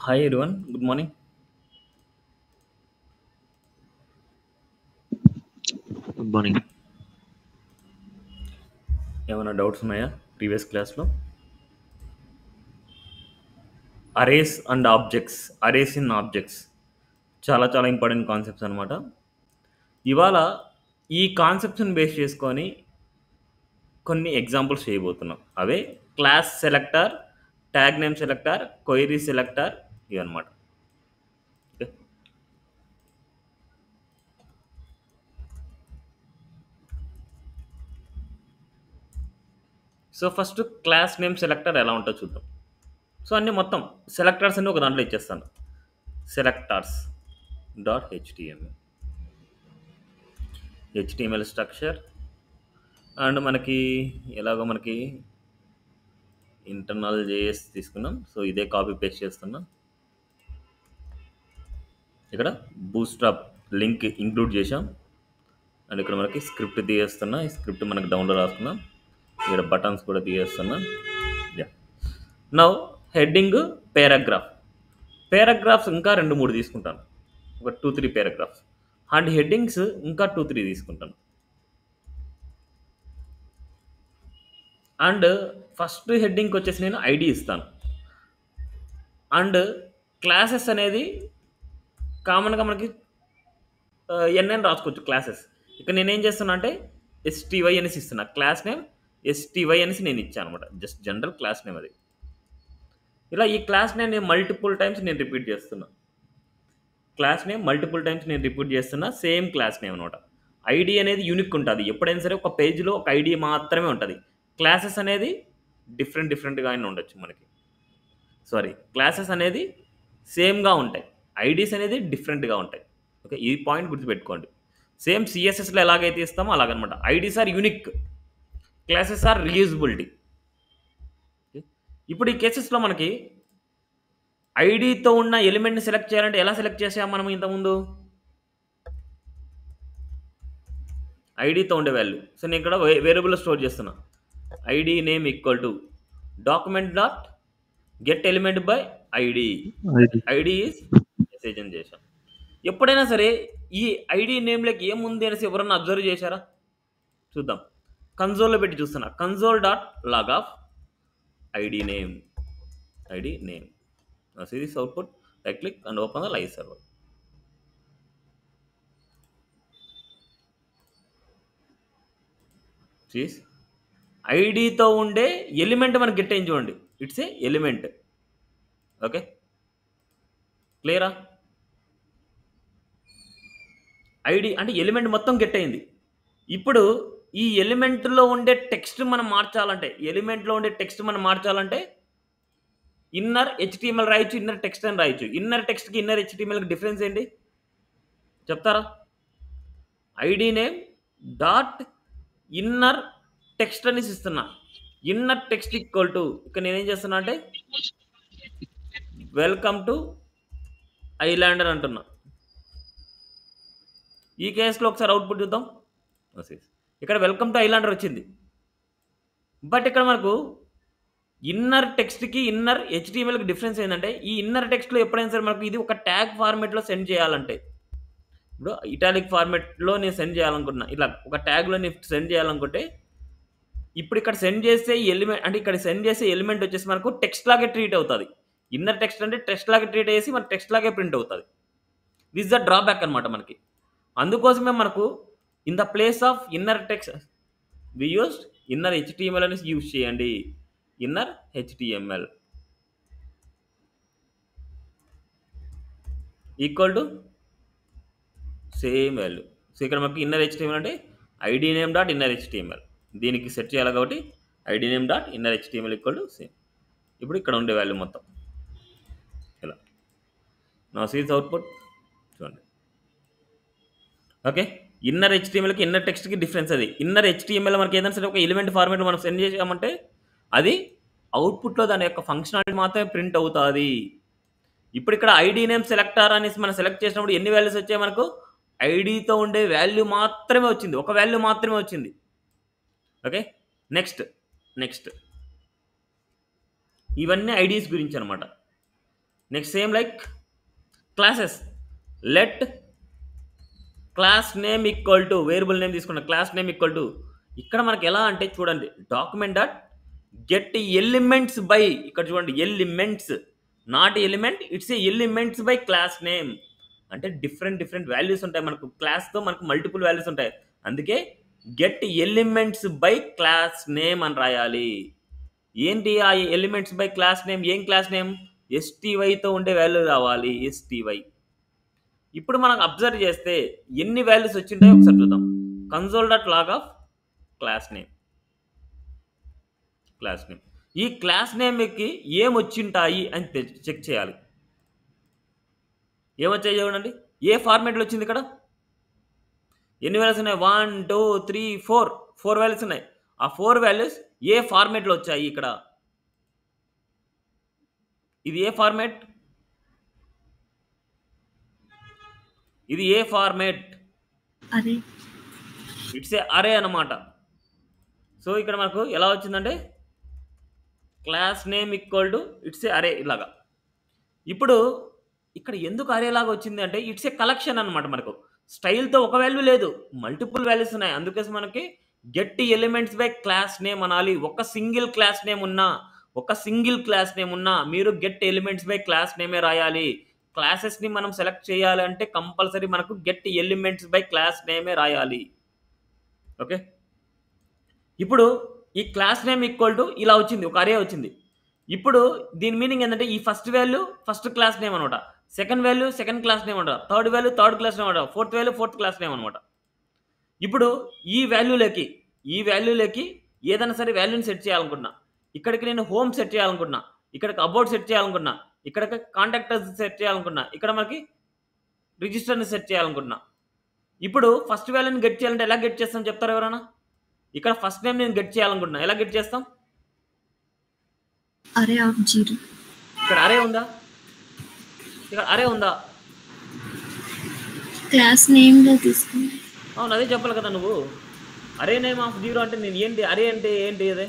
Hi everyone, good morning. Good morning. ఏమైనా doubts ఉన్నాయా previous క్లాస్లో? Arrays and objects, arrays in objects చాలా చాలా ఇంపార్టెంట్ కాన్సెప్ట్స్ అనమాట. ఇవాళ ఈ కాన్సెప్ట్స్ని బేస్ చేసుకొని కొన్ని ఎగ్జాంపుల్స్ చేయబోతున్నాం. అవే class selector, tag name selector, query selector ఇవన్నమాట. Okay, so first class name selector ఎలా ఉంటుందో చూద్దాం. సో అన్ని మొత్తం సెలెక్టర్స్ అన్ని ఒక దాంట్లో ఇచ్చేస్తాను. Selectors dot HTML structure and మనకి ఎలాగో మనకి ఇంటర్నల్ జేఎస్ తీసుకున్నాం. సో ఇదే కాపీ పేస్ట్ చేస్తున్నాం. ఇక్కడ బూస్ట్రాప్ లింక్ ఇంక్లూడ్ చేసాం. అండ్ ఇక్కడ మనకి స్క్రిప్ట్ తీయేస్తున్నా. ఈ స్క్రిప్ట్ మనకి డౌన్లోడ్ రాసుకున్నాం. ఇక్కడ బటన్స్ కూడా తీయేస్తున్నా. Yeah, now heading paragraph. Paragraphs ఇంకా 2-3 తీసుకుంటాను. ఒక 2-3 పారాగ్రాఫ్స్. అండ్ హెడ్డింగ్స్ ఇంకా 2-3 తీసుకుంటాను. అండ్ ఫస్ట్ హెడ్డింగ్కి వచ్చేసి నేను ఐడి ఇస్తాను. అండ్ క్లాసెస్ అనేది కామన్గా మనకి ఎన్ఎన్ రాసుకోవచ్చు క్లాసెస్. ఇక్కడ నేనేం చేస్తున్నా అంటే ఎస్టీవై అనేసి ఇస్తున్నా. క్లాస్ నేమ్ ఎస్టీవై అనేసి నేను ఇచ్చాను అనమాట. జస్ట్ జనరల్ క్లాస్ నేమ్ అది. ఇలా ఈ క్లాస్ నేమ్ నేను మల్టిపుల్ టైమ్స్ నేను రిపీట్ చేస్తున్నా. క్లాస్ నేమ్ మల్టిపుల్ టైమ్స్ నేను రిపీట్ చేస్తున్నా. సేమ్ క్లాస్ నేమ్ అనమాట. ఐడి అనేది యూనిక్ ఉంటుంది. ఎప్పుడైనా సరే ఒక పేజ్లో ఒక ఐడి మాత్రమే ఉంటుంది. క్లాసెస్ అనేది డిఫరెంట్గా అయినా ఉండొచ్చు మనకి. సారీ, క్లాసెస్ అనేది సేమ్గా ఉంటాయి. ఐడీస్ అనేది డిఫరెంట్గా ఉంటాయి. ఓకే, ఈ పాయింట్ గుర్తుపెట్టుకోండి. సేమ్ సిఎస్ఎస్లో ఎలాగైతే ఇస్తామో అలాగనమాట. IDs are unique, classes are reusability. ఇప్పుడు ఈ కేసెస్లో మనకి ఐడితో ఉన్న ఎలిమెంట్ని సెలెక్ట్ చేయాలంటే ఎలా సెలెక్ట్ చేసాం మనం ఇంతకుముందు? ఐడితో ఉండే వాల్యూ. సో నేను ఇక్కడ వేరియబుల్ స్టోర్ చేస్తున్నా. ID name equal to document dot get element by ID. ID. ID is message అని చేశాం. ఎప్పుడైనా సరే ఈ ఐడి నేమ్లోకి ఏముంది అనేసి ఎవరన్నా అబ్జర్వ్ చేశారా? చూద్దాం. కన్సోల్లో పెట్టి చూస్తున్నా. Console dot log of ID name. ID name series output. Right click and open the live server. Sees ఐడితో ఉండే ఎలిమెంట్ మనకి గెట్ అయింది చూడండి. It's a element. ఓకే, క్లియరా? ఐడి అంటే ఎలిమెంట్ మొత్తం గెట్ అయింది. ఇప్పుడు ఈ ఎలిమెంట్లో ఉండే టెక్స్ట్ మనం మార్చాలంటే ఇన్నర్ హెచ్టిఎంఎల్ రాయొచ్చు, ఇన్నర్ టెక్స్ట్ అని రాయొచ్చు. ఇన్నర్ టెక్స్ట్కి ఇన్నర్ హెచ్టిఎంఎల్కి డిఫరెన్స్ ఏంటి చెప్తారా? ID name dot inner text అనేసి ఇస్తున్నా. ఇన్నర్ టెక్స్ట్ ఈక్వల్ టు ఇక్కడ నేనేం చేస్తున్నా అంటే వెల్కమ్ టు ఐలాండర్ అంటున్నా. ఈ కేసులో ఒకసారి అవుట్పుట్ చూద్దాం. ఇక్కడ వెల్కమ్ టు ఐలాండర్ వచ్చింది. బట్ ఇక్కడ మనకు ఇన్నర్ టెక్స్ట్కి ఇన్నర్ హెచ్టిఎంఎల్కి డిఫరెన్స్ ఏంటంటే ఈ ఇన్నర్ టెక్స్ట్లో ఎప్పుడైనా సరే మనకు ఇది ఒక ట్యాగ్ ఫార్మేట్లో సెండ్ చేయాలంటే, ఇప్పుడు ఇటాలిక్ ఫార్మేట్లో నేను సెండ్ చేయాలనుకుంటున్నా. ఇలా ఒక ట్యాగ్లో నేను సెండ్ చేయాలనుకుంటే ఇప్పుడు ఇక్కడ సెండ్ చేసే ఎలిమెంట్ అంటే ఇక్కడ సెండ్ చేసే ఎలిమెంట్ వచ్చేసి మనకు టెక్స్ట్ లాగే ట్రీట్ అవుతుంది. ఇన్నర్ టెక్స్ట్ అంటే టెక్స్ట్ లాగే ట్రీట్ చేసి మన టెక్స్ట్ లాగే ప్రింట్ అవుతుంది. దిస్ ద డ్రాబ్యాక్ అనమాట మనకి. అందుకోసమే మనకు in the place of inner text we used inner HTML అనేసి యూజ్ చేయండి. Inner HTML equal to same value. So ఇక్కడ మనకి ఇన్నర్ హెచ్టిఎంఎల్ అంటే ID name dot inner HTML దీనికి సెట్ చేయాలి కాబట్టి ID name dot inner HTML equal to same. ఇప్పుడు ఇక్కడ ఉండే వాల్యూ మొత్తం ఇలా నా సీజ్ అవుట్పుట్ చూడండి. ఓకే, ఇన్నర్ హెచ్టిఎంఎల్కి ఇన్నర్ టెక్స్ట్కి డిఫరెన్స్ అది. ఇన్నర్ హెచ్టిఎంఎల్ మనకి ఏదైనా సరే ఒక ఎలిమెంట్ ఫార్మేట్ మనం సెండ్ చేసామంటే అది అవుట్పుట్లో దాని యొక్క ఫంక్షనాలిటీ మాత్రమే ప్రింట్ అవుతుంది. ఇప్పుడు ఇక్కడ ఐడి నేమ్ సెలెక్టర్ అనేసి మనం సెలెక్ట్ చేసినప్పుడు ఎన్ని వాల్యూస్ వచ్చాయి మనకు? ఐడితో ఉండే వాల్యూ మాత్రమే వచ్చింది, ఒక వాల్యూ మాత్రమే వచ్చింది. ఓకే, నెక్స్ట్ ఇవన్నీ ఐడీస్ గురించి అనమాట. Next same like classes. Let class name equal to variable name తీసుకున్న క్లాస్ నేమ్ ఈక్వల్ టు, ఇక్కడ మనకి ఎలా అంటే చూడండి, document dot get elements by, ఇక్కడ చూడండి elements, not element, it's elements by class name. అంటే డిఫరెంట్ డిఫరెంట్ వాల్యూస్ ఉంటాయి మనకు, క్లాస్తో మనకు మల్టిపుల్ వాల్యూస్ ఉంటాయి, అందుకే get elements by class name అని రాయాలి. ఏంటి ఆ ఎలిమెంట్స్ బై క్లాస్ నేమ్? ఏం క్లాస్ నేమ్? ఎస్టీవైతో ఉండే వాల్యూ రావాలి, ఎస్టీవై. ఇప్పుడు మనం అబ్జర్వ్ చేస్తే ఎన్ని వాల్యూస్ వచ్చింటాయో ఒకసారి చూద్దాం. Console dot log of class name, class name, ఈ క్లాస్ నేమ్కి ఏం వచ్చింటాయి అని చెక్ చేయాలి. ఏమొచ్చాయి చూడండి, ఏ ఫార్మేట్లో వచ్చింది ఇక్కడ, ఎన్ని వాల్యూస్ ఉన్నాయి, 1 2 3 4, 4 వాల్యూస్ ఉన్నాయి. ఆ 4 వాల్యూస్ ఏ ఫార్మేట్లో వచ్చాయి ఇక్కడ, ఇది ఏ ఫార్మేట్, ఇది ఏ ఫార్మేట్, అరే ఇట్స్ ఏ అరే అనమాట. సో ఇక్కడ మనకు ఎలా వచ్చిందంటే class name equal to it's a అరే ఇలాగా. ఇప్పుడు ఇక్కడ ఎందుకు అరే లాగా వచ్చింది అంటే ఇట్స్ ఏ కలెక్షన్ అనమాట. మనకు స్టైల్తో ఒక వాల్యూ లేదు, మల్టిపుల్ వాల్యూస్ ఉన్నాయి, అందుకోసం మనకి get elements by class name అనాలి. ఒక సింగిల్ క్లాస్ నేమ్ ఉన్నా మీరు గెట్ ఎలిమెంట్స్ బై క్లాస్ నేమే రాయాలి. క్లాసెస్ని మనం సెలెక్ట్ చేయాలంటే కంపల్సరీ మనకు గెట్ ఎలిమెంట్స్ బై క్లాస్ నేమే రాయాలి. ఓకే, ఇప్పుడు ఈ క్లాస్ నేమ్ ఈక్వల్ టు ఇలా వచ్చింది, ఒక అరే వచ్చింది. ఇప్పుడు దీని మీనింగ్ ఏంటంటే ఈ first value first class name అనమాట, second value second class name అనమాట, third value third class name అనమాట, fourth value fourth class name అనమాట. ఇప్పుడు ఈ వాల్యూలోకి ఏదైనా సరే వాల్యూని సెట్ చేయాలనుకున్నా, ఇక్కడికి నేను హోమ్ సెట్ చేయాలనుకున్నా, ఇక్కడికి అబౌట్ సెట్ చేయాలనుకున్నా, ఇక్కడికి కాంటాక్టర్స్ సెట్ చేయాలనుకున్నా, ఇక్కడ మనకి రిజిస్టర్ని సెట్ చేయాలనుకున్నా. ఇప్పుడు ఫస్ట్ వాల్యూని గెట్ చేయాలంటే ఎలా గెట్ చేస్తాం చెప్తారు ఎవరైనా? ఇక్కడ ఫస్ట్ నేమ్ నేను గెట్ చేయాలనుకుంటున్నా, ఎలా గెట్ చేస్తాం? అరే ఆఫ్ 0. ఇక్కడ అరే ఉందా? ఇక్కడ అరే ఉందా? క్లాస్ నేమ్లో తీసుకుని. అవును, అదే చెప్పాలి కదా నువ్వు. అరే నేమ్ ఆఫ్ 0 అంటే నేను ఏంటి, అరే అంటే ఏంటి అదే?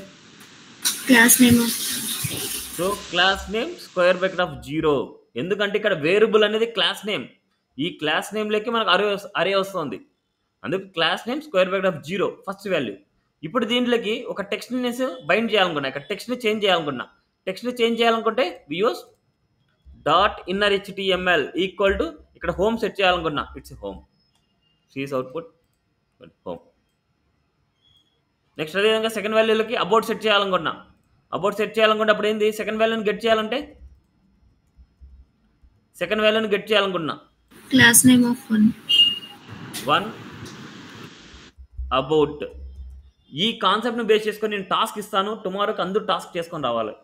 Class name of. So class name square bracket of 0, ఎందుకంటే ఇక్కడ వేరియబుల్ అనేది క్లాస్ నేమ్, ఈ క్లాస్ నేమ్లోకి మనకు అరే వస్తుంది, అందుకు class name square bracket of 0 first value. ఇప్పుడు దీంట్లోకి ఒక టెక్స్ట్ని బైండ్ చేయాలనుకున్నా, ఇక్కడ టెక్స్ట్ని చేంజ్ చేయాలనుకుంటే use dot inner HTML equal to, ఇక్కడ హోమ్ సెట్ చేయాలనుకున్నా, it's home, sees output home. Next అదేవిధంగా సెకండ్ వాల్యూలోకి అబౌట్ సెట్ చేయాలనుకుంటే అప్పుడు ఏంది, సెకండ్ వాల్యూని గెట్ చేయాలనుకున్నా క్లాస్ నేమ్ ఆఫ్ 1 అబౌట్. ఈ కాన్సెప్ట్ని బేస్ చేసుకొని నేను టాస్క్ ఇస్తాను, టుమారోకి అందరూ టాస్క్ చేసుకొని రావాలి.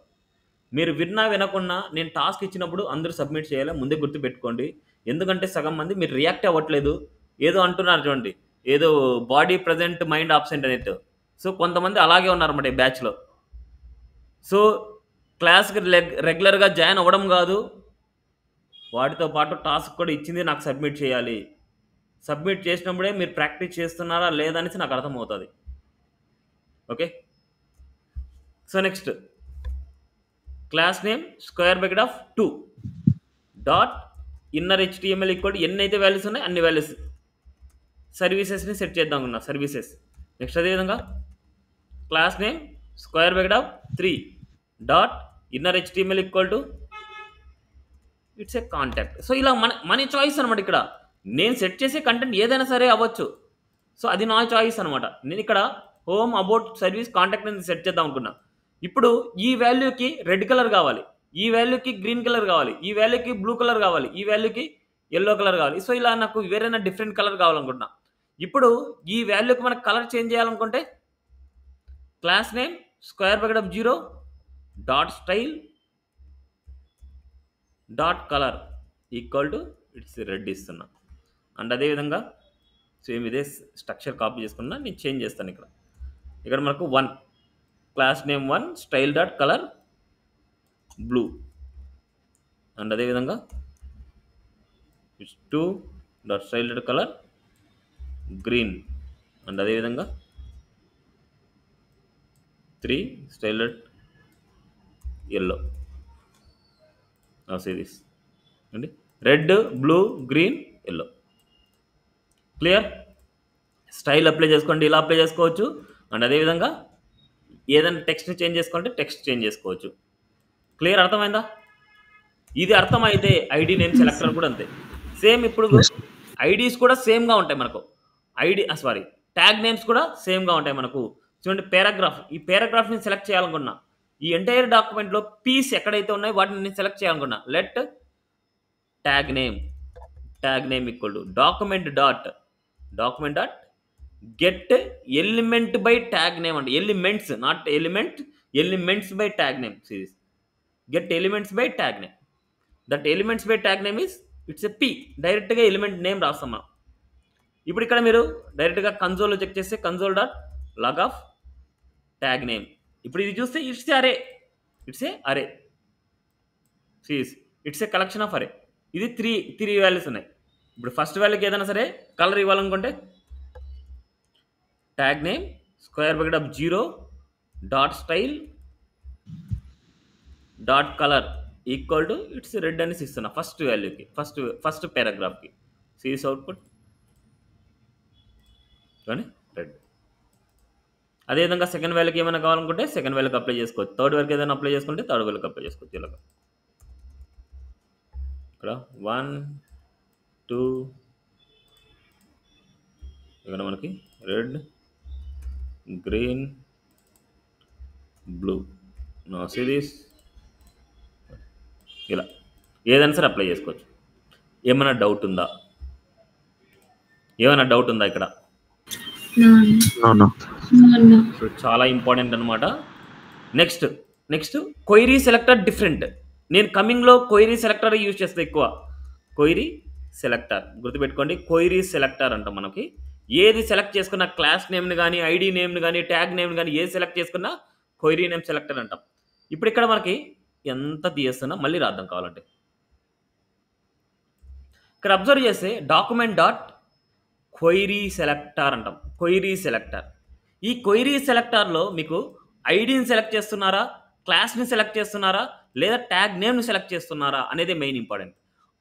మీరు వినకున్నా నేను టాస్క్ ఇచ్చినప్పుడు అందరూ సబ్మిట్ చేయాలి, ముందే గుర్తుపెట్టుకోండి. ఎందుకంటే సగం మంది మీరు రియాక్ట్ అవ్వట్లేదు, ఏదో అంటున్నారు చూడండి, ఏదో బాడీ ప్రజెంట్ మైండ్ ఆబ్సెంట్ అనేది. సో కొంతమంది అలాగే ఉన్నారన్నమాట ఈ బ్యాచ్లో. సో క్లాస్కి రెగ్యులర్గా జాయిన్ అవ్వడం కాదు, వాటితో పాటు టాస్క్ కూడా ఇచ్చింది నాకు సబ్మిట్ చేయాలి. సబ్మిట్ చేసినప్పుడే మీరు ప్రాక్టీస్ చేస్తున్నారా లేదా అనేసి నాకు అర్థమవుతుంది. Okay, so next class name square bracket of 2 dot inner HTML equal ఎన్ని అయితే వాల్యూస్ ఉన్నాయి అన్ని వాల్యూస్, సర్వీసెస్ని సెట్ చేద్దాం అనుకున్నా, సర్వీసెస్. నెక్స్ట్ అదేవిధంగా class name square bracket of 3 dot inner HTML equal to it's a contact. So ఇలా మన choice అనమాట. ఇక్కడ నేను సెట్ చేసే కంటెంట్ ఏదైనా సరే అవ్వచ్చు, సో అది నా చాయిస్ అనమాట. నేను ఇక్కడ హోమ్ అబౌట్ సర్వీస్ కాంటాక్ట్ అనేది సెట్ చేద్దాం అనుకున్నా. ఇప్పుడు ఈ వాల్యూకి రెడ్ కలర్ కావాలి, ఈ వాల్యూకి గ్రీన్ కలర్ కావాలి, ఈ వాల్యూకి బ్లూ కలర్ కావాలి, ఈ వాల్యూకి ఎల్లో కలర్ కావాలి. సో ఇలా నాకు వేరేనా డిఫరెంట్ కలర్ కావాలనుకుంటున్నా. ఇప్పుడు ఈ వాల్యూకి మనకు కలర్ చేంజ్ చేయాలనుకుంటే class name square bracket of 0 dot style dot colour equal to it's red ఇస్తున్నా. అండ్ అదేవిధంగా సేమ్ ఇదే స్ట్రక్చర్ కాపీ చేసుకున్నా, నేను చేంజ్ చేస్తాను. ఇక్కడ మనకు 1 class name 1 style dot colour blue. And అదేవిధంగా it's 2 dot style dot colour green. And అదేవిధంగా 3 style dot yellow. Now see this. అండి red, blue, green, yellow. Clear? Style apply చేసుకోండి, ఇలా అప్లై చేసుకోవచ్చు. అండ్ అదేవిధంగా ఏదైనా టెక్స్ట్ చేంజ్ చేసుకుంటే text change చేసుకోవచ్చు. క్లియర్? అర్థమైందా? ఇది అర్థమైతే ID name Yes, selector sir. కూడా అంతే. సేమ్ ఇప్పుడు Yes. ఐడీస్ కూడా సేమ్గా ఉంటాయి మనకు. సారీ, ట్యాగ్ నేమ్స్ కూడా సేమ్గా ఉంటాయి మనకు. చూడండి, పారాగ్రాఫ్, ఈ పారాగ్రాఫ్ని సెలెక్ట్ చేయాలనుకున్నా, ఈ ఎంటైర్ డాక్యుమెంట్లో పీస్ ఎక్కడైతే ఉన్నాయో వాటిని నేను సెలెక్ట్ చేయాలనుకున్నా. Let tag name equal to document dot get element by tag name అండి. Elements, not element, elements by tag name. Series get elements by tag name. That elements by tag name is it's a P. డైరెక్ట్గా element name రాస్తాం మనం. ఇప్పుడు ఇక్కడ మీరు డైరెక్ట్గా కన్సోల్లో check చేస్తే console dot log of tag name. ఇప్పుడు ఇది చూస్తే it's a array. Sees it's a collection of array. ఇది త్రీ వాల్యూస్ ఉన్నాయి. ఇప్పుడు ఫస్ట్ వాల్యూకి ఏదైనా సరే కలర్ ఇవ్వాలనుకుంటే tag name square bracket of 0 dot style dot colour equal to it's red అనేసి ఇస్తున్నా ఫస్ట్ వాల్యూకి, ఫస్ట్ పారాగ్రాఫ్కి. సీస్ అవుట్పుట్ కానీ రెడ్. అదేవిధంగా సెకండ్ వాల్యూకి ఏమైనా కావాలనుకుంటే సెకండ్ వాల్యూకి అప్లై చేసుకోవచ్చు. థర్డ్ వాల్యూకి ఏదైనా అప్లై చేసుకుంటే థర్డ్ వాల్యూకి అప్లై చేసుకోవచ్చు. ఇలాగా ఇక్కడ 1 2 ఇక్కడ మనకి రెడ్, గ్రీన్, బ్లూ. నా సిరీస్ ఇలా ఏదైనా సరే అప్లై చేసుకోవచ్చు. ఏమైనా డౌట్ ఉందా? ఇక్కడ? No, No, no. no. So చాలా ఇంపార్టెంట్ అనమాట. Next query selector different. నేను కమింగ్లో క్వైరీ సెలెక్టర్ యూజ్ చేస్తే ఎక్కువ. క్వైరీ సెలెక్టర్ గుర్తుపెట్టుకోండి, క్వైరీ సెలెక్టర్ అంటాం. మనకి ఏది సెలెక్ట్ చేసుకున్నా, క్లాస్ నేమ్ని కానీ, ఐడి నేమ్ని కానీ, ట్యాగ్ నేమ్ని కానీ ఏది సెలెక్ట్ చేసుకున్నా క్వైరీ నేమ్ సెలెక్టర్ అంటాం. ఇప్పుడు ఇక్కడ మనకి ఎంత తీస్తున్నా మళ్ళీ రాద్దాం కావాలంటే. ఇక్కడ అబ్జర్వ్ చేస్తే డాక్యుమెంట్ డాట్ క్వైరీ సెలెక్టర్ అంటాం. Query selector. ఈ క్వైరీ సెలెక్టర్లో మీకు ఐడిని సెలెక్ట్ చేస్తున్నారా, క్లాస్ని సెలెక్ట్ చేస్తున్నారా, లేదా ట్యాగ్ నేమ్ని సెలెక్ట్ చేస్తున్నారా అనేది మెయిన్ ఇంపార్టెంట్.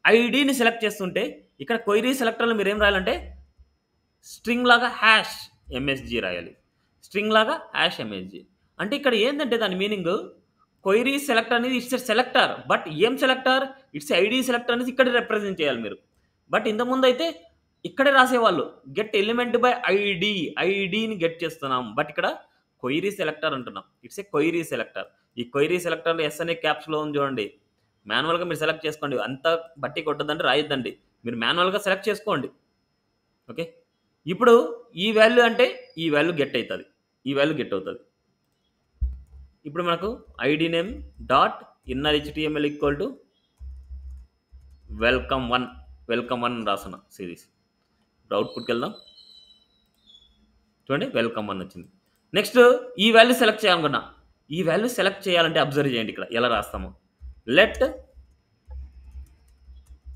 ఐడిని సెలెక్ట్ చేస్తుంటే ఇక్కడ క్వైరీ సెలెక్టర్లో మీరు ఏం రాయాలంటే స్ట్రింగ్ లాగా హ్యాష్ ఎంఎస్జీ రాయాలి. స్ట్రింగ్ లాగా హ్యాష్ ఎంఎస్జీ అంటే ఇక్కడ ఏంటంటే దాని మీనింగ్ క్వైరీ సెలెక్టర్ అనేది ఇట్స్ సెలెక్టర్, బట్ ఏం సెలెక్టర్? ఇట్స్ ఐడి సెలెక్టర్ అనేది ఇక్కడ రిప్రజెంట్ చేయాలి మీరు. బట్ ఇంతకుముందు అయితే ఇక్కడే రాసేవాళ్ళు గెట్ ఎలిమెంట్ బై ఐడిని గెట్ చేస్తున్నాం. బట్ ఇక్కడ క్వైరీ సెలెక్టర్ అంటున్నాం. It's a query selector. ఈ క్వైరీ సెలెక్టర్లో ఎస్ అనే క్యాప్స్లో ఉంది చూడండి. మాన్యువల్గా మీరు సెలెక్ట్ చేసుకోండి, అంతా బట్టి కొట్టద్దంటే రాయొద్దండి, మీరు మాన్యువల్గా సెలెక్ట్ చేసుకోండి. ఓకే, ఇప్పుడు ఈ వాల్యూ అంటే ఈ వాల్యూ గెట్ అవుతుంది. ఇప్పుడు మనకు ID name dot inner HTML equal to welcome one రాసిన సిరీస్. ఇప్పుడు అవుట్పుట్కి వెళ్దాం. చూడండి, వెల్కమ్ 1 వచ్చింది. నెక్స్ట్ ఈ వాల్యూ సెలెక్ట్ చేయాలనుకున్నా. ఈ వాల్యూ సెలెక్ట్ చేయాలంటే అబ్జర్వ్ చేయండి ఇక్కడ ఎలా రాస్తాము. Let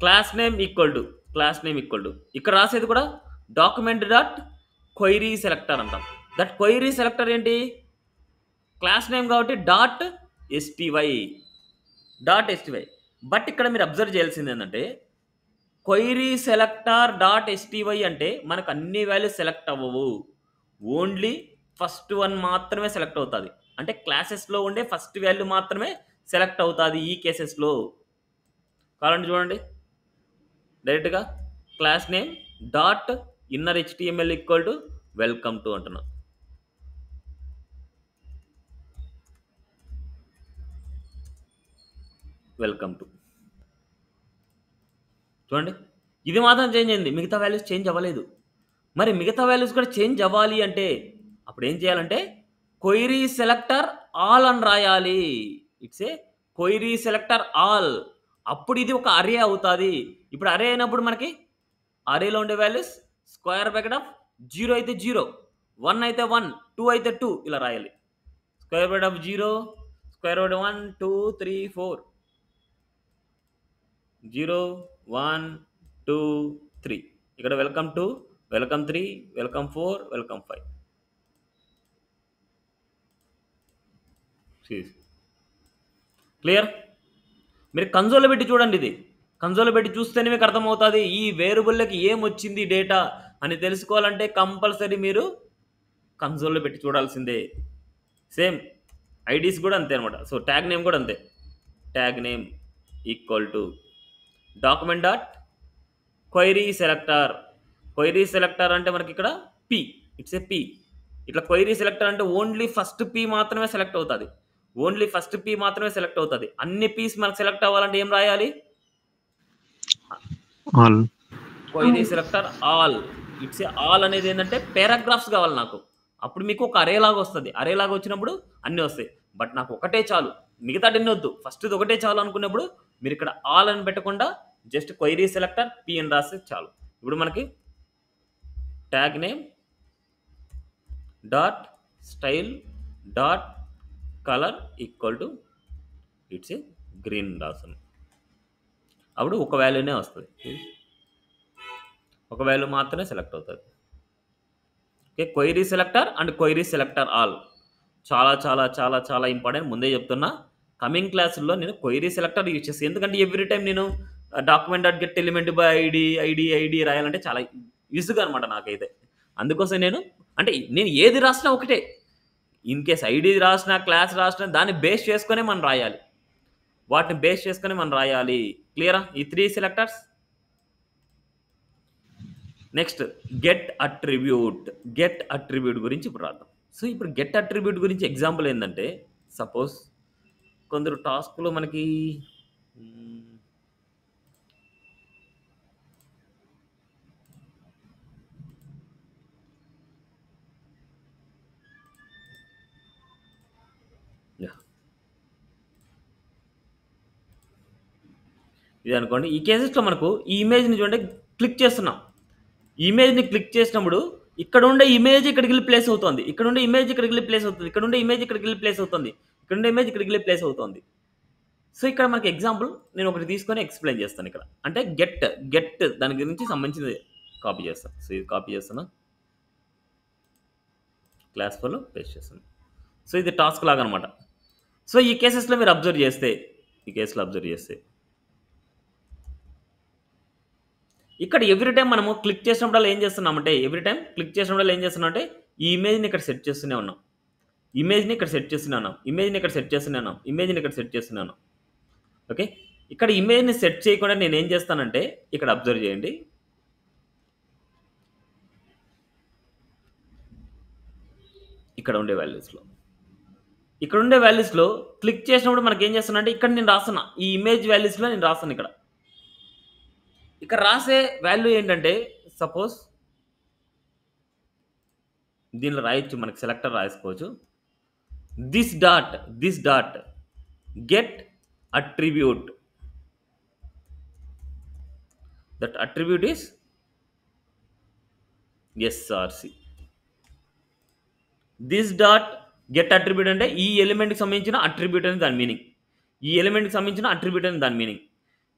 class name equal to ఇక్కడ రాసేది కూడా డాక్యుమెంట్ డాట్ క్వైరీ సెలెక్టర్ అంటాం. దట్ క్వైరీ సెలెక్టర్ ఏంటి? క్లాస్ నేమ్ కాబట్టి డాట్ ఎస్టీవై. బట్ ఇక్కడ మీరు అబ్జర్వ్ చేయాల్సింది ఏంటంటే క్వైరీ సెలెక్టర్ డాట్ ఎస్టీవై అంటే మనకు అన్ని వాల్యూస్ సెలెక్ట్ అవ్వవు, ఓన్లీ ఫస్ట్ వన్ మాత్రమే సెలెక్ట్ అవుతుంది. అంటే క్లాసెస్లో ఉండే ఫస్ట్ వాల్యూ మాత్రమే సెలెక్ట్ అవుతుంది ఈ కేసెస్లో. కావాలంటే చూడండి, డైరెక్ట్గా class name dot inner HTML equal to welcome to అంటున్నాం. వెల్కమ్ టు చూడండి, ఇది మాత్రం చేంజ్ అయింది, మిగతా వాల్యూస్ చేంజ్ అవ్వలేదు. మరి మిగతా వాల్యూస్ కూడా చేంజ్ అవ్వాలి అంటే అప్పుడు ఏం చేయాలంటే క్వైరీ సెలెక్టర్ ఆల్ అని రాయాలి. It's a query selector all. అప్పుడు ఇది ఒక అరే అవుతుంది. ఇప్పుడు అరే అయినప్పుడు మనకి అరేలో ఉండే వాల్యూస్ స్క్వేర్ బ్రాకెట్ ఆఫ్ 0 అయితే 0, 1 అయితే 1, 2 అయితే 2 ఇలా రాయాలి. Square bracket of 0, square bracket 1 2 3 4, 0 1 2 3. ఇక్కడ welcome 2, welcome 3, welcome 4, welcome 5. Clear? మీరు కన్సోల్లో పెట్టి చూడండి. ఇది కన్సోల్లో పెట్టి చూస్తేనే మీకు అర్థమవుతుంది ఈ వేరియబుల్‌లకి ఏమొచ్చింది డేటా అని తెలుసుకోవాలంటే కంపల్సరీ మీరు కన్సోల్లో పెట్టి చూడాల్సిందే. సేమ్ ఐడీస్ కూడా అంతే అనమాట. సో ట్యాగ్ నేమ్ కూడా అంతే. Tag name equal to document dot query selector. Query selector అంటే మనకి ఇక్కడ పి, ఇట్స్ ఏ పి. ఇట్లా క్వైరీ సెలెక్టర్ అంటే ఓన్లీ ఫస్ట్ పి మాత్రమే సెలెక్ట్ అవుతుంది. ఓన్లీ ఫస్ట్ పి మాత్రమే సెలెక్ట్ అవుతుంది. అన్ని పీస్ మనకు సెలెక్ట్ అవ్వాలంటే ఏం రాయాలి? All. Query selector all. It's a all అనేది ఏంటంటే పారాగ్రాఫ్స్ కావాలి నాకు. అప్పుడు మీకు ఒక అరే లాగా వస్తుంది. అరే లాగా వచ్చినప్పుడు అన్నీ వస్తాయి. బట్ నాకు ఒకటే చాలు, మిగతా అన్ని వద్దు, ఫస్ట్ది ఒకటే చాలు అనుకున్నప్పుడు మీరు ఇక్కడ ఆల్ అని పెట్టకుండా జస్ట్ క్వైరీ సెలెక్టర్ పి అని రాస్తే చాలు. ఇప్పుడు మనకి tag name dot style dot colour equal to it's a green రాసాను. అప్పుడు ఒక వాల్యూనే వస్తుంది, ఒక వాల్యూ మాత్రమే సెలెక్ట్ అవుతుంది. Okay, query selector and query selector all చాలా చాలా చాలా చాలా ఇంపార్టెంట్. ముందే చెప్తున్నా, కమింగ్ క్లాసుల్లో నేను క్వైరీ సెలెక్టర్ యూజ్ చేస్తాను. ఎందుకంటే ఎవ్రీ టైం నేను document dot get element by ID రాయాలంటే చాలా ఈజీగా అనమాట నాకైతే. అందుకోసం నేను ఏది రాసినా ఒకటే. ఇన్ కేస్ ఐడి రాసినా క్లాస్ రాసినా దాన్ని బేస్ చేసుకొని మనం రాయాలి. వాటిని బేస్ చేసుకొని మనం రాయాలి. క్లియరా ఈ 3 selectors? Next get attribute. Get attribute గురించి ఇప్పుడు రాద్దాం. సో ఇప్పుడు గెట్ అట్రిబ్యూట్ గురించి ఎగ్జాంపుల్ ఏంటంటే, సపోజ్ కొందరు టాస్క్లో మనకి ఇది అనుకోండి. ఈ కేసెస్లో మనకు ఈ ఇమేజ్ని చూడండి, క్లిక్ చేస్తున్నాం. ఈ ఇమేజ్ని క్లిక్ చేసినప్పుడు ఇక్కడ ఉండే ఇమేజ్ ఇక్కడికి వెళ్ళి ప్లేస్ అవుతుంది, ఇక్కడ ఉండే ఇమేజ్ ఇక్కడికి వెళ్ళి ప్లేస్ అవుతుంది, ఇక్కడ ఉండే ఇమేజ్ ఇక్కడికి వెళ్ళి ప్లేస్ అవుతుంది, ఇక్కడ ఉండే ఇమేజ్ ఇక్కడికి వెళ్ళి ప్లేస్ అవుతుంది. సో ఇక్కడ మనకి ఎగ్జాంపుల్ నేను ఒకటి తీసుకొని ఎక్స్ప్లెయిన్ చేస్తాను. ఇక్కడ అంటే గెట్ దాని గురించి సంబంధించింది కాపీ చేస్తాను. సో ఇది కాపీ చేస్తాను, క్లాస్ ఫోర్లో పేస్ట్ చేస్తాను. సో ఇది టాస్క్ లాగా అనమాట. సో ఈ కేసెస్లో మీరు అబ్జర్వ్ చేస్తే, ఈ కేసులో అబ్జర్వ్ చేస్తే ఇక్కడ ఎవ్రీ టైం మనము క్లిక్ చేసినప్పుడల్లా ఏం చేస్తున్నామంటే, ఈ ఇమేజ్ని ఇక్కడ సెట్ చేస్తూనే ఉన్నాం, ఇమేజ్ని ఇక్కడ సెట్ చేస్తూనే ఉన్నాం, ఇమేజ్ని ఇక్కడ సెట్ చేస్తూనే ఉన్నాం, ఇమేజ్ని ఇక్కడ సెట్ చేస్తూనే ఉన్నాం. ఓకే, ఇక్కడ ఇమేజ్ని సెట్ చేయకుండా నేను ఏం చేస్తానంటే, ఇక్కడ అబ్జర్వ్ చేయండి, ఇక్కడ ఉండే వాల్యూస్లో క్లిక్ చేసినప్పుడు మనకి ఏం చేస్తున్నా అంటే, ఇక్కడ నేను రాస్తున్నా, ఈ ఇమేజ్ వాల్యూస్లో నేను రాస్తాను. ఇక్కడ రాసే వాల్యూ ఏంటంటే, సపోజ్ దీనిలో రాయొచ్చు, మనకి సెలెక్టర్ రాసుకోవచ్చు, this dot get attribute, that attribute is SRC. This dot get attribute అంటే ఈ ఎలిమెంట్కి సంబంధించిన అట్రిబ్యూట్ అని దాని మీనింగ్, ఈ ఎలిమెంట్కి సంబంధించిన అట్రిబ్యూట్ అని దాని మీనింగ్.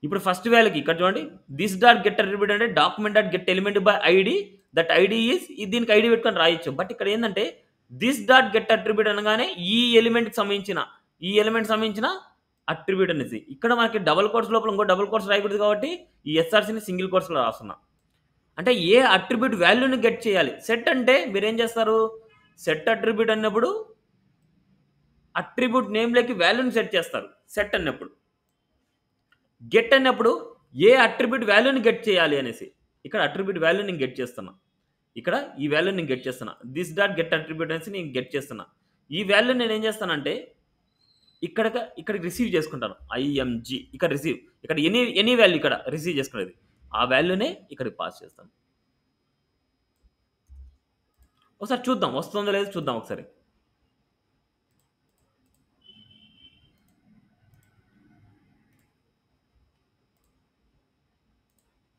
ఇప్పుడు ఫస్ట్ వాల్యూకి ఇక్కడ చూడండి, దిస్ డాట్ గెట్ అట్రిబ్యూట్ అంటే document dot get element by ID, that ID is, దీనికి ఐడి పెట్టుకొని రాయొచ్చు. బట్ ఇక్కడ ఏంటంటే దిస్ డాట్ గెట్ అట్రిబ్యూట్ అనగానే ఈ ఎలిమెంట్కి సంబంధించిన అట్రిబ్యూట్ అనేసి. ఇక్కడ మనకి డబుల్ కోర్స్ లోపల ఇంకో డబుల్ కోర్స్ రాయకూడదు కాబట్టి ఈ ఎస్ఆర్సీని సింగిల్ కోర్స్లో రాస్తున్నా. అంటే ఏ అట్రిబ్యూట్ వాల్యూని గెట్ చేయాలి. సెట్ అంటే మీరు ఏం చేస్తారు, సెట్ అట్రిబ్యూట్ అన్నప్పుడు అట్రిబ్యూట్ నేమ్లోకి వాల్యూని సెట్ చేస్తారు. సెట్ అన్నప్పుడు, గెట్ అన్నప్పుడు ఏ అట్రిబ్యూట్ వాల్యూని గెట్ చేయాలి అనేసి. ఇక్కడ అట్రిబ్యూట్ వాల్యూ నేను గెట్ చేస్తున్నా, ఇక్కడ ఈ వాల్యూ నేను గెట్ చేస్తున్నా, దిస్ డాట్ గెట్ అట్రిబ్యూట్ అనేసి నేను గెట్ చేస్తున్నా. ఈ వాల్యూ నేను ఏం చేస్తానంటే ఇక్కడికి రిసీవ్ చేసుకుంటాను, ఐఎంజీ, ఇక్కడ రిసీవ్, ఇక్కడ ఎనీ వాల్యూ ఇక్కడ రిసీవ్ చేసుకునేది, ఆ వాల్యూనే ఇక్కడికి పాస్ చేస్తాను. ఒకసారి చూద్దాం వస్తుందో లేదో చూద్దాం ఒకసారి.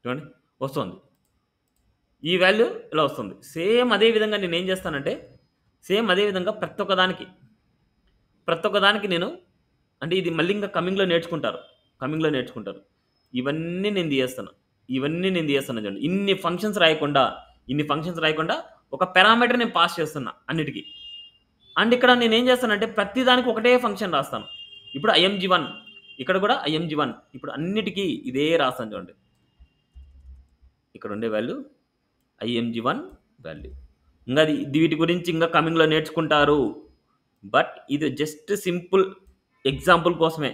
చూడండి వస్తుంది, ఈ వాల్యూ ఇలా వస్తుంది. సేమ్ అదే విధంగా నేను ఏం చేస్తానంటే, ప్రతి ఒక్కదానికి నేను అంటే ఇది మళ్ళీ ఇంకా కమింగ్లో నేర్చుకుంటారు. ఇవన్నీ నేను తీయేస్తాను చూడండి. ఇన్ని ఫంక్షన్స్ రాయకుండా ఒక పారామీటర్ నేను పాస్ చేస్తున్నా అన్నిటికీ. అండ్ ఇక్కడ నేను ఏం చేస్తానంటే ప్రతి దానికి ఒకటే ఫంక్షన్ రాస్తాను. ఇప్పుడు IMG1 ఇక్కడ కూడా IMG1. ఇప్పుడు అన్నిటికీ ఇదే రాస్తాను చూడండి. ఇక్కడ ఉండే వాల్యూ IMG1 వాల్యూ. ఇంకా అది వీటి గురించి ఇంకా కమింగ్లో నేర్చుకుంటారు. బట్ ఇది జస్ట్ సింపుల్ ఎగ్జాంపుల్ కోసమే.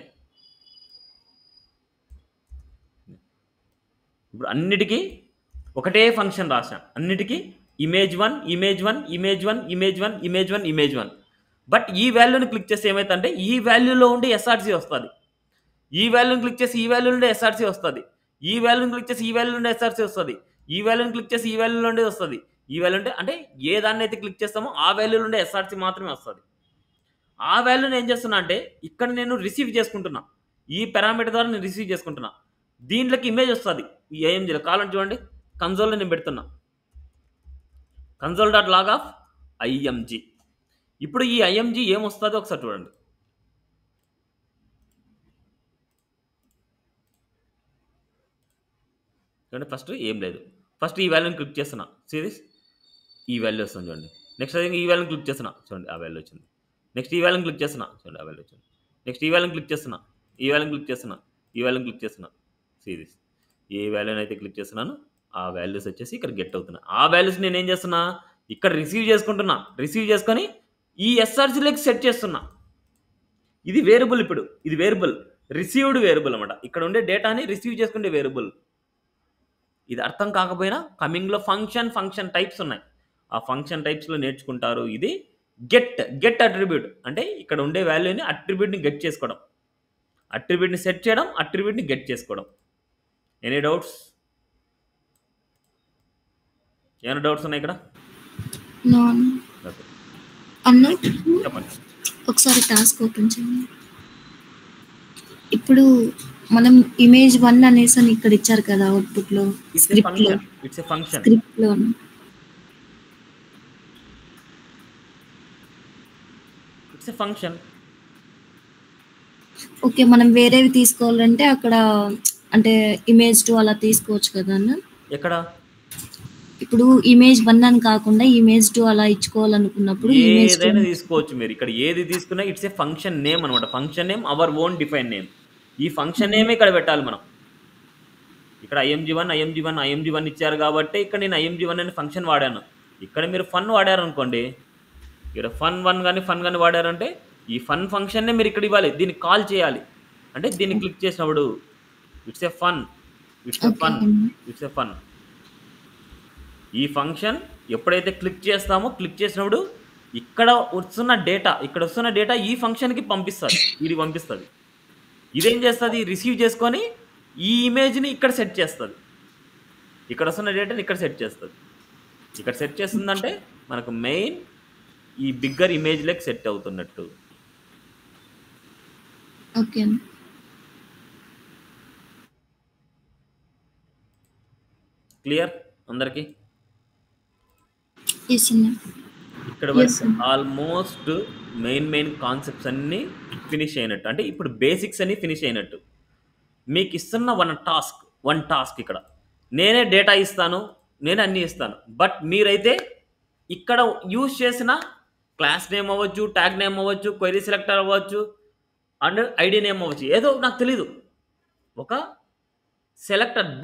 ఇప్పుడు అన్నిటికీ ఒకటే ఫంక్షన్ రాశాను. అన్నిటికీ image1 image1 image1 image1 image1 image1. But ఈ వాల్యూని క్లిక్ చేస్తే ఏమైతుందంటే ఈ వాల్యూలో ఉండే SRC వస్తుంది. ఈ వాల్యూని క్లిక్ చేసి ఈ వాల్యూ నుండి SRC వస్తుంది. ఈ వాల్యూని క్లిక్ చేసి ఈ వాల్యూ నుండి SRC వస్తుంది. ఈ వాల్యూని క్లిక్ చేసి ఈ వాల్యూ నుండి వస్తుంది. ఈ వాల్యూ అంటే ఏ దాన్ని అయితే క్లిక్ చేస్తామో ఆ వాల్యూ నుండి SRC మాత్రమే వస్తుంది. ఆ వాల్యూని ఏం చేస్తున్నా అంటే ఇక్కడ నేను రిసీవ్ చేసుకుంటున్నా. ఈ పారామీటర్ ద్వారా నేను రిసీవ్ చేసుకుంటున్నా. దీంట్లోకి ఇమేజ్ వస్తుంది. ఈ IMGలో కావాలంటే చూడండి, కన్సోల్లో నేను పెడుతున్నా console.log of IMG. ఇప్పుడు ఈ IMG ఏమొస్తుందో ఒకసారి చూడండి. చూడండి, ఫస్ట్ ఏం లేదు. ఫస్ట్ ఈ వాల్యూని క్లిక్ చేస్తున్నా, సిరీస్ ఈ వాల్యూ వస్తుంది చూడండి. నెక్స్ట్ అదే ఈ వాల్యూని క్లిక్ చేస్తున్నా, చూడండి ఆ వాల్యూ వచ్చింది. నెక్స్ట్ ఈ వాల్యూని క్లిక్ చేస్తున్నా, చూడండి ఆ వాల్యూ వచ్చింది. నెక్స్ట్ ఈ వాల్యూని క్లిక్ చేస్తున్నా, ఈ వాల్యూని క్లిక్ చేస్తున్నా, ఈ వాల్యూని క్లిక్ చేస్తున్నా, సిరీస్ ఏ వాల్యూని అయితే క్లిక్ చేస్తున్నాను ఆ వాల్యూస్ వచ్చేసి ఇక్కడ గెట్ అవుతున్నా. ఆ వాల్యూస్ నేను ఏం చేస్తున్నా, ఇక్కడ రిసీవ్ చేసుకుంటున్నా. రిసీవ్ చేసుకొని ఈ SRCలోకి సెట్ చేస్తున్నా. ఇది వేరియబుల్. ఇప్పుడు ఇది వేరియబుల్, రిసీవ్డ్ వేరియబుల్ అనమాట. ఇక్కడ ఉండే డేటాని రిసీవ్ చేసుకుంటే వేరియబుల్. ఇది అర్థం కాకపోయినా కమింగ్లో ఫంక్షన్ టైప్స్ ఉన్నాయి. ఆ ఫంక్షన్ టైప్స్లో నేర్చుకుంటారు. ఇది గెట్ అట్రిబ్యూట్ అంటే ఇక్కడ ఉండే వాల్యూని అట్రిబ్యూట్ని గెట్ చేసుకోవడం, అట్రిబ్యూట్ని సెట్ చేయడం, అట్రిబ్యూట్ని గెట్ చేసుకోవడం. Any doubts? ఏమైనా డౌట్స్ ఉన్నాయి ఇక్కడ? నో ఓకే, అన్న, చెప్పండి. ఒకసారి టాస్క్ ఓపెన్ చేయండి. ఇప్పుడు మనం image1 అనేసి అని ఇక్కడ ఇచ్చారు కదా అవుట్పుట్ లో, స్క్రిప్ట్ లో. It's a function. స్క్రిప్ట్ లో ఇట్స్ ఏ ఫంక్షన్. ఓకే, మనం వేరేవి తీసుకోవాలంటే అక్కడ అంటే image2 అలా తీసుకోవచ్చు కదా అన్న. ఎక్కడ? ఇప్పుడు image1 అని కాకుండా image2 అలా ఇచ్చుకోవాలనుకున్నప్పుడు ఏదైనా తీసుకోవచ్చు మీరు. ఇక్కడ ఏది తీసుకున్నా ఇట్స్ ఏ ఫంక్షన్ నేమ్ అనమాట. Function name, our own define name. ఈ ఫంక్షన్ నేమే ఇక్కడ పెట్టాలి మనం. ఇక్కడ IMG1 ఇచ్చారు కాబట్టి ఇక్కడ నేను IMG1 అనే ఫంక్షన్ వాడాను. ఇక్కడ మీరు ఫన్ వాడారు అనుకోండి, ఇక్కడ ఫన్ కానీ వాడారంటే ఈ ఫన్ ఫంక్షన్నే మీరు ఇక్కడ ఇవ్వాలి. దీన్ని కాల్ చేయాలి. అంటే దీన్ని క్లిక్ చేసినప్పుడు ఇట్స్ ఏ ఫన్. ఈ ఫంక్షన్ ఎప్పుడైతే క్లిక్ చేస్తామో, క్లిక్ చేసినప్పుడు ఇక్కడ వస్తున్న డేటా ఈ ఫంక్షన్కి పంపిస్తుంది. ఇది పంపిస్తుంది. ఇదేం చేస్తుంది, రిసీవ్ చేసుకొని ఈ ఇమేజ్ని ఇక్కడ సెట్ చేస్తుంది. ఇక్కడ వస్తున్న డేటాని ఇక్కడ సెట్ చేస్తుంది. ఇక్కడ సెట్ చేస్తుందంటే మనకు మెయిన్ ఈ బిగ్గర్ ఇమేజ్లోకి సెట్ అవుతున్నట్టు. ఓకే, క్లియర్ అందరికి? ఇక్కడ వరకు ఆల్మోస్ట్ మెయిన్ కాన్సెప్ట్స్ అన్నీ ఫినిష్ అయినట్టు. అంటే ఇప్పుడు బేసిక్స్ అన్నీ ఫినిష్ అయినట్టు. మీకు ఇస్తున్న వన్ టాస్క్ ఇక్కడ నేనే డేటా ఇస్తాను, నేనే అన్నీ ఇస్తాను. బట్ మీరైతే ఇక్కడ యూజ్ చేసిన క్లాస్ నేమ్ అవ్వచ్చు, ట్యాగ్ నేమ్ అవ్వచ్చు, క్వైరీ సెలెక్టర్ అవ్వచ్చు, అండ్ ఐడి నేమ్ అవ్వచ్చు, ఏదో నాకు తెలీదు. ఒక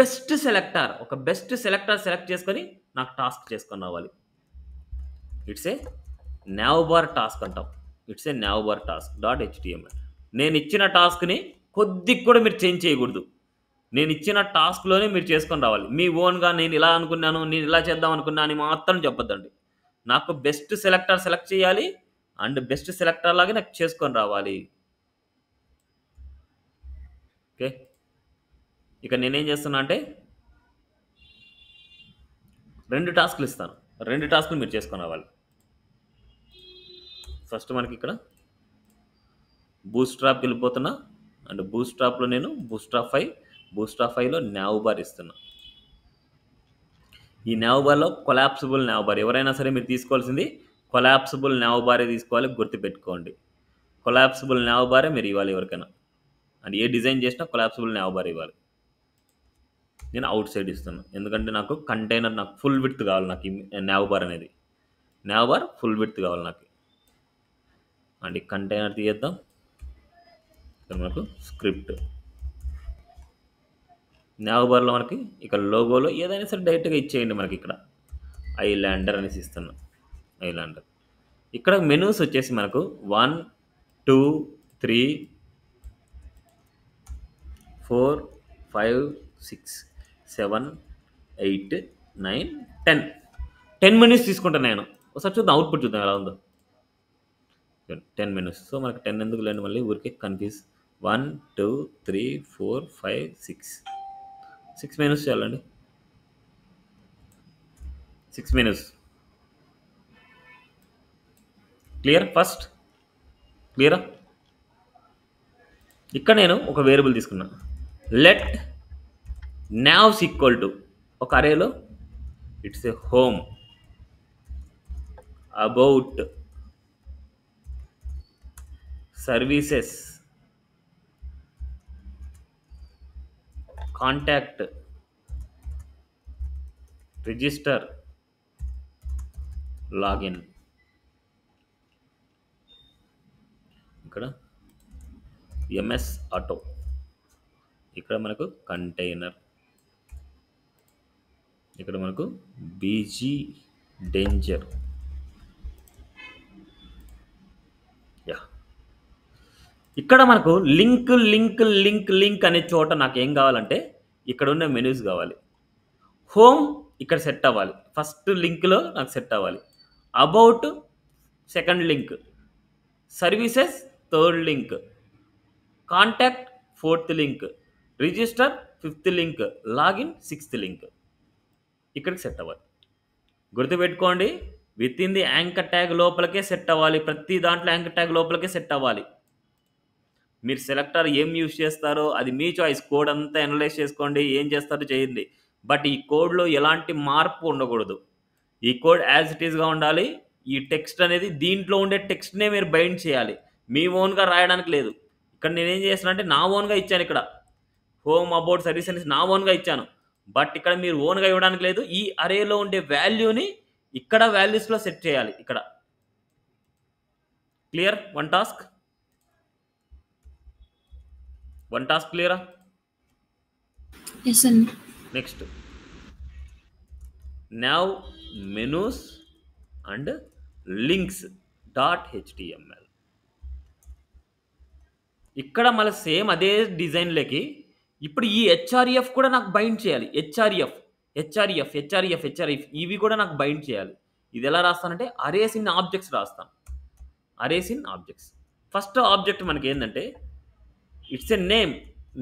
బెస్ట్ సెలెక్టర్ సెలెక్ట్ చేసుకొని నాకు టాస్క్ చేసుకొని రావాలి. ఇట్స్ ఏ నావ్బార్ టాస్క్ అంటాం. It's a navbar task .html. నేను ఇచ్చిన టాస్క్ని కొద్దిగా కూడా మీరు చేంజ్ చేయకూడదు. నేను ఇచ్చిన టాస్క్లోనే మీరు చేసుకొని రావాలి. మీ ఓన్గా నేను ఇలా అనుకున్నాను, నేను ఇలా చేద్దాం అనుకున్నా అని మాత్రం చెప్పొద్దండి. నాకు బెస్ట్ సెలెక్టర్ సెలెక్ట్ చేయాలి అండ్ బెస్ట్ సెలెక్టర్ లాగే నాకు చేసుకొని రావాలి. ఓకే, ఇక నేనేం చేస్తున్నా అంటే 2 టాస్క్లు ఇస్తాను. 2 టాస్క్లు మీరు చేసుకొని రావాలి. ఫస్ట్ మనకి ఇక్కడ బూస్ట్రాప్కి వెళ్ళిపోతున్నా అండ్ బూస్ట్రాప్లో నేను బూస్ట్రాప్ 5లో నావ్బార్ ఇస్తున్నా. ఈ నావ్బార్లో కొలాప్సిబుల్ నావ్బార్. ఎవరైనా సరే మీరు తీసుకోవాల్సింది కొలాప్సిబుల్ నావ్బారే తీసుకోవాలి, గుర్తుపెట్టుకోండి. కొలాప్సిబుల్ నావ్బారే మీరు ఇవ్వాలి ఎవరికైనా. అండ్ ఏ డిజైన్ చేసినా కొలాప్సిబుల్ నావ్బార్ ఇవ్వాలి. నేను అవుట్ సైడ్ ఇస్తాను, ఎందుకంటే నాకు కంటైనర్ నాకు ఫుల్ విడ్త్ కావాలి. నాకు నావ్బార్ అనేది ఫుల్ విడ్త్ కావాలి నాకు. అండ్ ఈ కంటైనర్ తీద్దాం. ఇక్కడ మనకు స్క్రిప్ట్ nav బార్లో మనకి ఇక్కడ లోగోలో ఏదైనా సరే డైరెక్ట్గా ఇచ్చేయండి. మనకి ఇక్కడ ఐలాండర్ అనేసి ఇస్తున్నాం. ఐలాండర్ ఇక్కడ మెనూస్ వచ్చేసి మనకు 1 2 3 4 5 6 7 8 9 10 మెనూస్ తీసుకుంటాను నేను. ఒకసారి చూద్దాం, అవుట్పుట్ చూద్దాం ఎలా ఉందో. 10 మెనూస్. సో మనకు 10 ఎందుకు లేండి, మళ్ళీ ఊరికే కన్ఫ్యూజ్. 1 2 3 4 5 6 మెనూస్ చేయాలండి. 6 మెనూస్ క్లియర్. ఫస్ట్ క్లియరా? ఇక్కడ నేను ఒక వేరియబుల్ తీసుకున్నా. లెట్ navs ఈక్వల్ టు ఒక అరేలో it's a home, about, services, contact, register, login. ఇక్కడ ఎంఎస్ ఆటో, ఇక్కడ మనకు కంటైనర్, ఇక్కడ మనకు బీజీ డేంజర్. యా, ఇక్కడ మనకు లింక్ లింక్ లింక్ లింక్ అనే చోట నాకు ఏం కావాలంటే ఇక్కడ ఉన్న మెనూస్ కావాలి. హోమ్ ఇక్కడ సెట్ అవ్వాలి, ఫస్ట్ లింక్లో నాకు సెట్ అవ్వాలి. About second link, services third link, contact fourth link, register fifth link, login sixth link. ఇక్కడికి సెట్ అవ్వాలి. గుర్తుపెట్టుకోండి, within the anchor tag లోపలికే సెట్ అవ్వాలి. ప్రతి దాంట్లో యాంకర్ ట్యాగ్ లోపలికే సెట్ అవ్వాలి. మీరు సెలెక్టర్ ఏం యూజ్ చేస్తారో అది మీ చాయిస్. కోడ్ అంతా అనలైజ్ చేసుకోండి, ఏం చేస్తారో చేయండి. బట్ ఈ కోడ్లో ఎలాంటి మార్పు ఉండకూడదు. ఈ కోడ్ యాజ్ ఇట్ ఈస్గా ఉండాలి. ఈ టెక్స్ట్ అనేది దీంట్లో ఉండే టెక్స్ట్నే మీరు బైండ్ చేయాలి, మీ ఓన్గా రాయడానికి లేదు. ఇక్కడ నేనేం చేస్తానంటే నా ఓన్గా ఇచ్చాను. ఇక్కడ హోమ్, అబౌట్, సర్వీస్ అనేసి నా ఓన్గా ఇచ్చాను. బట్ ఇక్కడ మీరు ఓన్గా ఇవ్వడానికి లేదు. ఈ అరేలో ఉండే వాల్యూని ఇక్కడ వాల్యూస్లో సెట్ చేయాలి. ఇక్కడ క్లియర్? వన్ టాస్క్ క్లియరా? ఎస్ అండి. Next nav menus and links .html. ఇక్కడ మళ్ళీ సేమ్ అదే డిజైన్లోకి ఇప్పుడు ఈ హెచ్ఆర్ఎఫ్ కూడా నాకు బైండ్ చేయాలి. హెచ్ఆర్ఎఫ్ ఇవి కూడా నాకు బైండ్ చేయాలి. ఇది ఎలా రాస్తానంటే అరేస్ ఇన్ ఆబ్జెక్ట్స్ రాస్తాను. Arrays in objects. First object మనకి ఏంటంటే ఇట్స్ ఏ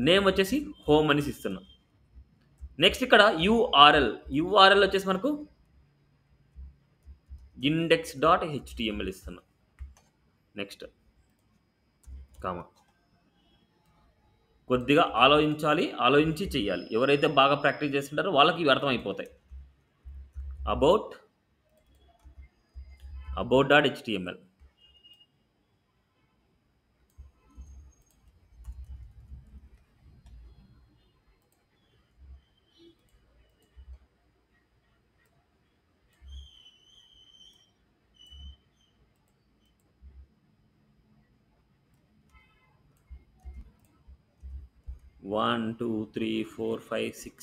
నేమ్ వచ్చేసి హోమ్ అనేసి ఇస్తున్నాం. నెక్స్ట్ ఇక్కడ యూఆర్ఎల్ వచ్చేసి మనకు index.html ఇస్తున్నాం. Next comma. కొద్దిగా ఆలోచించి చెయ్యాలి. ఎవరైతే బాగా ప్రాక్టీస్ చేస్తుంటారో వాళ్ళకి ఇవి అర్థమైపోతాయి. about.html. One, two, three, four, five, six.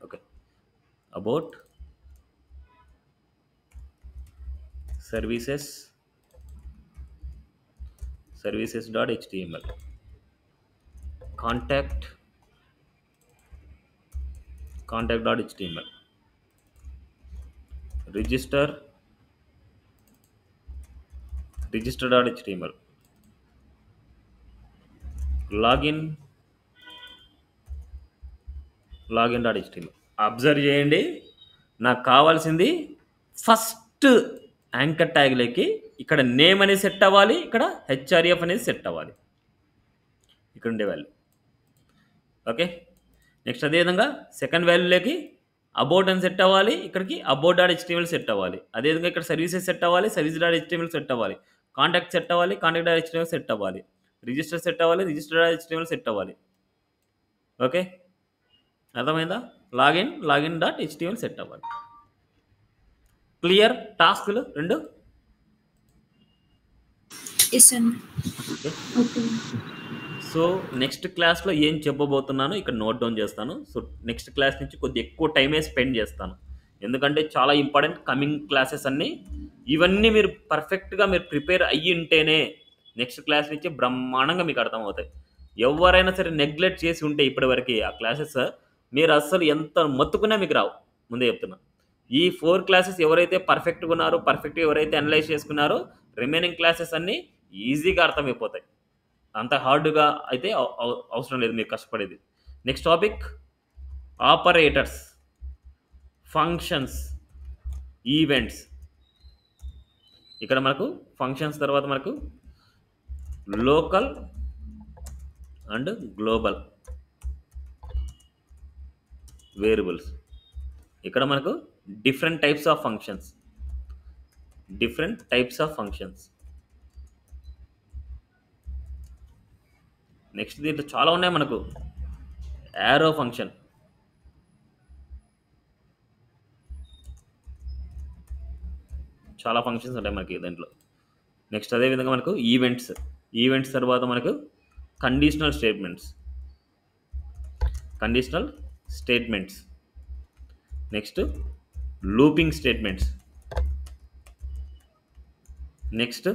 Okay. About services.html. contact.html. register.html. login.html. Observe చేయండి, నాకు కావాల్సింది ఫస్ట్ యాంకర్ ట్యాగ్లోకి ఇక్కడ నేమ్ అనేది సెట్ అవ్వాలి, ఇక్కడ హెచ్ఆర్ఎఫ్ అనేది సెట్ అవ్వాలి, ఇక్కడ ఉండే వాల్యూ. ఓకే. నెక్స్ట్ అదేవిధంగా సెకండ్ వాల్యూలోకి అబౌట్ అని సెట్ అవ్వాలి, ఇక్కడికి about.html సెట్ అవ్వాలి. అదేవిధంగా ఇక్కడ సర్వీసెస్ సెట్ అవ్వాలి, service.html సెట్ అవ్వాలి, కాంటాక్ట్ సెట్ అవ్వాలి, contact.html సెట్ అవ్వాలి, రిజిస్టర్ సెట్ అవ్వాలి, register.html సెట్ అవ్వాలి. ఓకే, అర్థమైందా? లాగిన్.html సెట్ అవ్వాలి. క్లియర్? టాస్క్లు రెండు. ఎస్ అండి. ఓకే. సో నెక్స్ట్ క్లాస్లో ఏం చెప్పబోతున్నానో ఇక్కడ నోట్ డౌన్ చేస్తాను. సో నెక్స్ట్ క్లాస్ నుంచి కొద్దిగా ఎక్కువ టైమే స్పెండ్ చేస్తాను, ఎందుకంటే చాలా ఇంపార్టెంట్ కమింగ్ క్లాసెస్ అన్నీ. ఇవన్నీ మీరు పర్ఫెక్ట్గా మీరు ప్రిపేర్ అయ్యి ఉంటేనే నెక్స్ట్ క్లాస్ నుంచి బ్రహ్మాండంగా మీకు అర్థమవుతాయి. ఎవరైనా సరే నెగ్లెక్ట్ చేసి ఉంటే ఇప్పటివరకు ఆ క్లాసెస్, మీరు అస్సలు ఎంత మొత్తుకున్నా మీకు రావు, ముందే చెప్తున్నా. ఈ 4 క్లాసెస్ ఎవరైతే పర్ఫెక్ట్గా ఉన్నారో, పర్ఫెక్ట్గా ఎవరైతే అనలైజ్ చేసుకున్నారో, రిమైనింగ్ క్లాసెస్ అన్నీ ఈజీగా అర్థమైపోతాయి. అంత హార్డ్గా అయితే అవసరం లేదు మీరు కష్టపడేది. Next topic operators, functions, events. ఇక్కడ మనకు ఫంక్షన్స్ తర్వాత మనకు లోకల్ అండ్ గ్లోబల్ వేరియబుల్స్. ఇక్కడ మనకు different types of functions, next దీంట్లో చాలా ఉన్నాయి మనకు. యారో ఫంక్షన్, చాలా ఫంక్షన్స్ ఉంటాయి మనకి దాంట్లో. నెక్స్ట్ అదేవిధంగా మనకు ఈవెంట్స్ తర్వాత మనకు conditional statements, next looping statements, next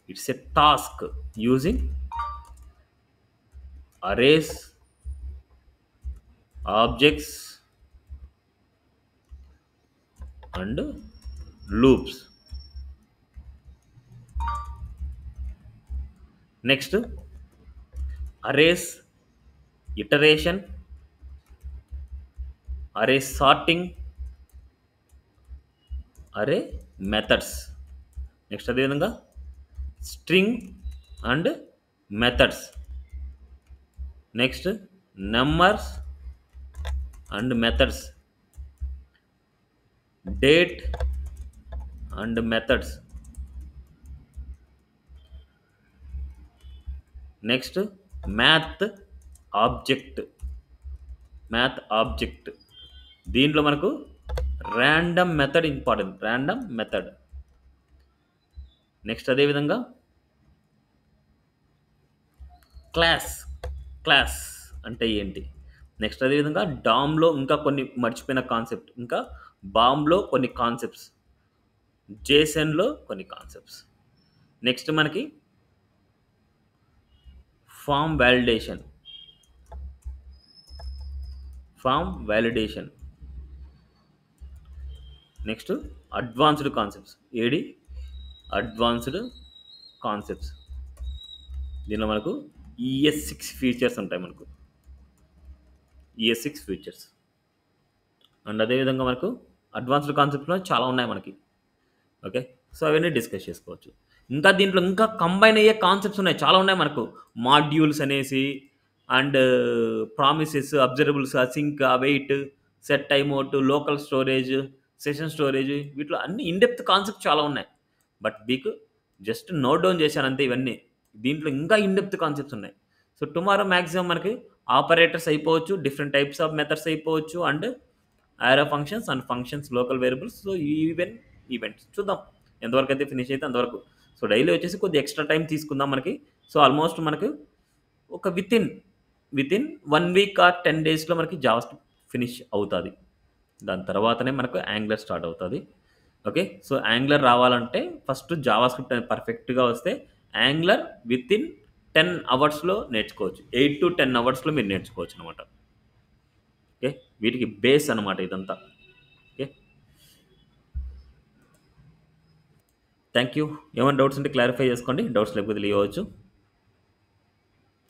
it's a task using arrays, objects and loops. Next arrays, iteration, array sorting, array methods. Next అదేవిధంగా string and methods, next numbers and methods, date and methods, next math object. దీంట్లో మనకు random method important, next అదేవిధంగా class అంటే ఏంటి, next అదేవిధంగా డామ్లో ఇంకా కొన్ని మర్చిపోయిన కాన్సెప్ట్, ఇంకా బామ్లో కొన్ని కాన్సెప్ట్స్, జేసన్లో కొన్ని కాన్సెప్ట్స్. నెక్స్ట్ మనకి form validation, next advanced concepts. దీనిలో మనకు ES6 ఫీచర్స్ ఉంటాయి, అండ్ అదేవిధంగా మనకు అడ్వాన్స్డ్ కాన్సెప్ట్లో చాలా ఉన్నాయి మనకి. ఓకే, సో అవన్నీ డిస్కస్ చేసుకోవచ్చు. ఇంకా దీంట్లో ఇంకా కంబైన్ అయ్యే కాన్సెప్ట్స్ ఉన్నాయి, చాలా ఉన్నాయి మనకు. మాడ్యూల్స్ అనేసి, and promises, observables, async, await, set timeout, local storage, session storage, వీటిలో అన్ని ఇన్డెప్త్ కాన్సెప్ట్ చాలా ఉన్నాయి. బట్ మీకు జస్ట్ నోట్ డౌన్ చేశాను అంతే ఇవన్నీ. దీంట్లో ఇంకా ఇన్డెప్త్ కాన్సెప్ట్స్ ఉన్నాయి. సో టుమారో మ్యాక్సిమం మనకి ఆపరేటర్స్ అయిపోవచ్చు, డిఫరెంట్ టైప్స్ ఆఫ్ మెథడ్స్ అయిపోవచ్చు, and arrow functions and functions, local variables, so events చూద్దాం ఎంతవరకు అయితే ఫినిష్ అయితే అంతవరకు. సో డైలీ వచ్చేసి కొద్దిగా ఎక్స్ట్రా టైం తీసుకుందాం మనకి. సో ఆల్మోస్ట్ మనకు ఒక వితిన్ 1 వీక్ ఆర్ 10 డేస్లో మనకి జావాస్క్రిప్ట్ ఫినిష్ అవుతుంది. దాని తర్వాతనే మనకు యాంగ్లర్ స్టార్ట్ అవుతుంది. ఓకే, సో యాంగ్లర్ రావాలంటే ఫస్ట్ జావాస్క్రిప్ట్ అనేది పర్ఫెక్ట్గా వస్తే యాంగ్లర్ వితిన్ 10 అవర్స్లో నేర్చుకోవచ్చు, 8 to 10 అవర్స్లో మీరు నేర్చుకోవచ్చు అనమాట. ఓకే, వీటికి బేస్ అనమాట ఇదంతా. Okay, thank you. ఏమైనా డౌట్స్ ఉంటే క్లారిఫై చేసుకోండి, డౌట్స్ లేకపోతే లీవ్ అవ్వచ్చు.